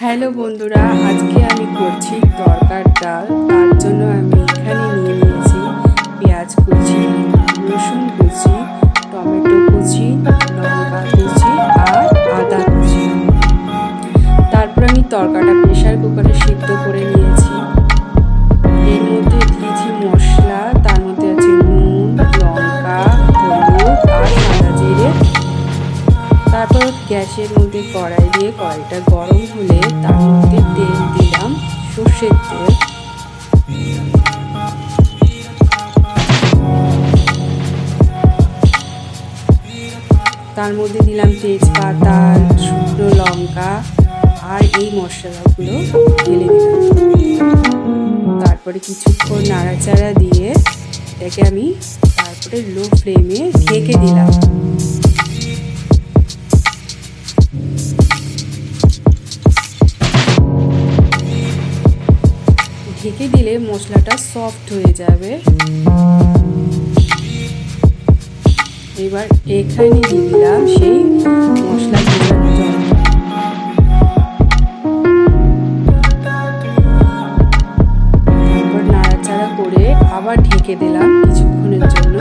Hello বন্ধুরা, আজকে আমি করছি তরকার ডাল। তার জন্য আমি এখানে নিয়ে নিয়েছি পেঁয়াজ কুচি, রসুন কুচি, টমেটো কুচি, লঙ্কা কুচি আর আদা কুচি। তারপর আমি তরকাটা প্রেশার কুকারে সিদ্ধ করে নিয়েছি। এর মধ্যে দিয়েছি মশলা, তার মধ্যে আছে নুন, লঙ্কা, হলুদ আর সাদা জিরে। তারপর গ্যাসের মধ্যে কড়াই দিয়ে কড়াইটা গরম হলে তার মধ্যে তেল দিলাম, সর্ষের তেল। তার মধ্যে দিলাম তেজপাতা, শুকনো লঙ্কা আর এই মশলাগুলো ঢেলে দিলাম। তারপরে কিছুক্ষণ নাড়াচাড়া দিয়ে এটাকে আমি তারপরে লো ফ্লেমে ঢেকে দিলাম। ঢেকে দিলে মশলাটা সফট হয়ে যাবে। এবার এখানে দিয়ে দিলাম সেই মশলা ভেজানো জল। তারপর নাড়াচাড়া করে আবার ঢেকে দিলাম কিছুক্ষণের জন্য।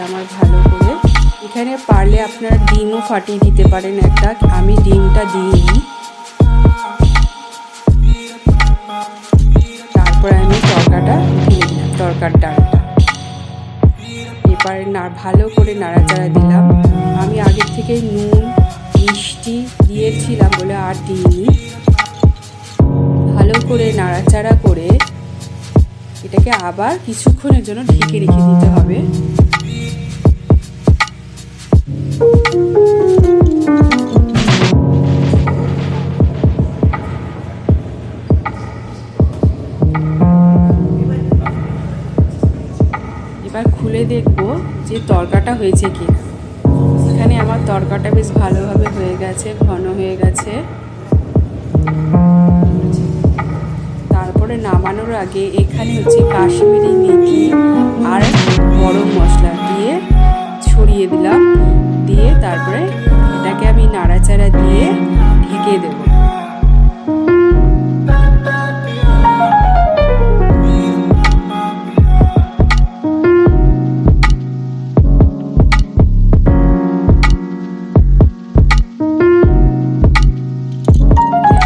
আমার ভালো করে এখানে পারলে আপনারা ডিমও ফাটিয়ে দিতে পারেন একটা, আমি ডিমটা দিইনি। তারপরে আমি তরকাটা ঢেলে দিলাম, তরকার ডালটা। এবারে ভালো করে নাড়াচাড়া দিলাম। আমি আগের থেকে নুন মিষ্টি দিয়েছিলাম বলে আর দিইনি। ভালো করে নাড়াচাড়া করে এটাকে আবার কিছুক্ষণের জন্য ঢেকে রেখে দিতে হবে। এবার খুলে দেখবো যে তরকাটা হয়েছে কিনা। এখানে আমার তরকাটা বেশ ভালোভাবে হয়ে গেছে, ঘন হয়ে গেছে। তারপরে নামানোর আগে এখানে হচ্ছে কাশ্মীরি মেথি আর গরম মশলা দিয়ে ছড়িয়ে দিলাম। দিয়ে তারপরে এটাকে আমি নাড়াচাড়া দিয়ে ঢেকে দেব।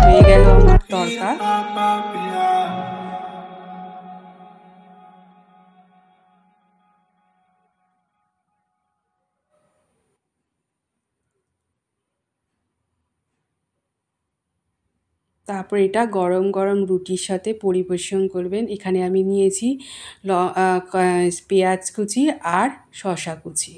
হয়ে গেল আমার তরকা। তারপর এটা গরম গরম রুটির সাথে পরিবেশন করবেন। এখানে আমি নিয়েছি পেঁয়াজ কুচি আর শসা কুচি।